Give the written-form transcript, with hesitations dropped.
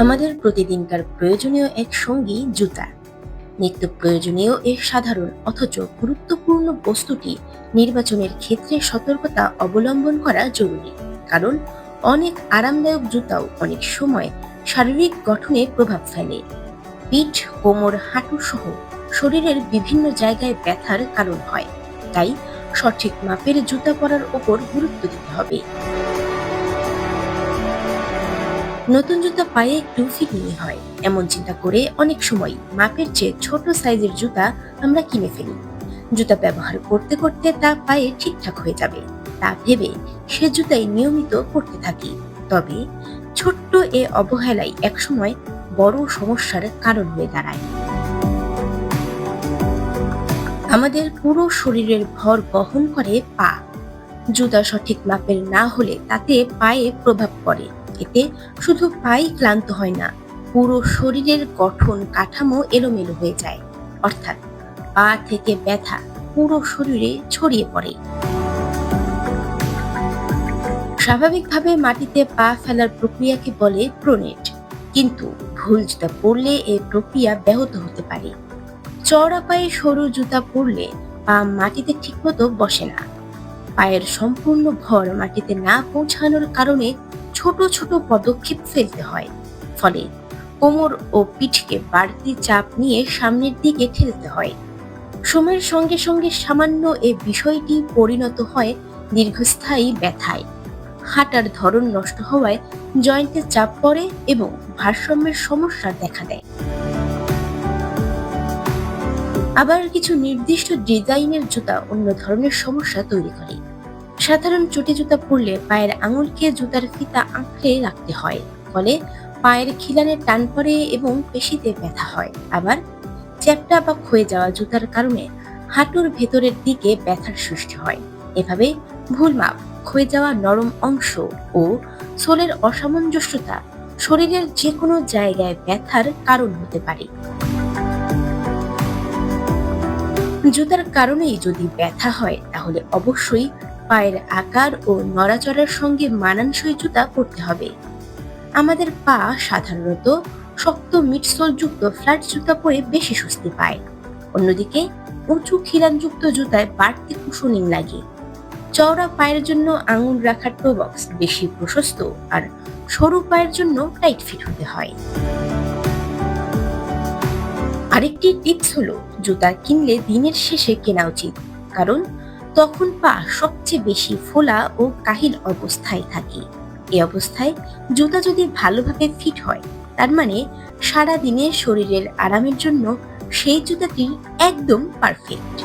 আমাদের প্রতিদিনকার প্রয়োজনীয় এক সঙ্গী জুতা। নিত্য প্রয়োজনীয় এর সাধারণ অথচ গুরুত্বপূর্ণ বস্তুটি নির্বাচনের ক্ষেত্রে সতর্কতা অবলম্বন করা জরুরি। কারণ অনেক আরামদায়ক জুতাও অনেক সময় শারীরিক গঠনে প্রভাব ফেলে। পিঠ, কোমর, হাঁটু সহ শরীরের বিভিন্ন জায়গায় ব্যথার কারণ হয়। তাই সঠিক মাপের জুতা পরার ওপর গুরুত্ব দিতে হবে। নতুন জুতা পায়ে একটু ফিটিং হয় এমন চিন্তা করে অনেক সময় মাপের চেয়ে ছোট সাইজের জুতা আমরা কিনে ফেলি। জুতা ব্যবহার করতে করতে তা পায়ে ঠিকঠাক হয়ে যাবে তা ভেবে সে জুতাই নিয়মিত পরতে থাকি। তবে ছোট্ট এ অবহেলাই একসময় বড় সমস্যার কারণ হয়ে দাঁড়ায়। আমাদের পুরো শরীরের ভর বহন করে পা। জুতা সঠিক মাপের না হলে তাতে পায়ে প্রভাব পড়ে। এতে শুধু পাই ক্লান্ত হয় না, পুরো শরীরের গঠন কাঠামো এলোমেলো হয়ে যায়। অর্থাৎ পা থেকে ব্যথা পুরো শরীরে ছড়িয়ে পড়ে। স্বাভাবিকভাবে মাটিতে পা ফেলার প্রক্রিয়াকে বলে প্রোনেট, কিন্তু ভুল জুতা পরলে এই প্রক্রিয়া ব্যাহত হতে পারে। চওড়া পায়ে সরু জুতা পরলে পা মাটিতে ঠিকমতো বসে না। পায়ের সম্পূর্ণ ভর মাটিতে না পৌঁছানোর কারণে ছোট ছোট পদক্ষেপ ফেলতে হয়। ফলে কোমর ও পিঠকে বাড়তি চাপ নিয়ে সামনের দিকে ঠেলতে হয়। সময়ের সঙ্গে সঙ্গে সামান্য এই বিষয়টি পরিণত হয় দীর্ঘস্থায়ী ব্যথায়। হাঁটার ধরন নষ্ট হওয়ায় জয়েন্টে চাপ পড়ে এবং ভারসাম্যের সমস্যা দেখা দেয়। আবার কিছু নির্দিষ্ট ডিজাইনের জুতা অন্য ধরনের সমস্যা তৈরি করে। সাধারণ চটি জুতা পরলে পায়ের আঙুলকে জুতার ফিতা আঁকড়ে রাখতে হয়। ফলে পায়ের খিলানে টান পড়ে এবং পেশিতে ব্যথা হয়। আবার চ্যাপ্টা বা ক্ষয়ে যাওয়া জুতার কারণে হাঁটুর ভেতরের দিকে ব্যথার সৃষ্টি হয়। এভাবে ভুল মাপ, ক্ষয়ে যাওয়া নরম অংশ ও সোলের অসামঞ্জস্যতা শরীরের যে কোনো জায়গায় ব্যথার কারণ হতে পারে। জুতার কারণেই যদি ব্যথা হয় তাহলে অবশ্যই পায়ের আকার ও নড়াচড়ার সঙ্গে মানানসই জুতা পরতে হবে। আমাদের পা সাধারণত শক্ত মিডসোল যুক্ত ফ্ল্যাট জুতা পরে বেশি স্বস্তি পায়। অন্যদিকে উঁচু খিলানযুক্ত জুতায় বাড়তি কুশনিং লাগে। চওড়া পায়ের জন্য আঙুল রাখার টো বক্স বেশি প্রশস্ত আর সরু পায়ের জন্য টাইট ফিট হতে হয়। আরেকটি টিপস হলো জুতা কিনলে দিনের শেষে কেনা উচিত, কারণ তখন পা সবচেয়ে বেশি ফোলা ও কাহিল অবস্থায় থাকে। এই অবস্থায় জুতা যদি ভালোভাবে ফিট হয় তার মানে সারা দিনে শরীরের আরামের জন্য সেই জুতাটি একদম পারফেক্ট।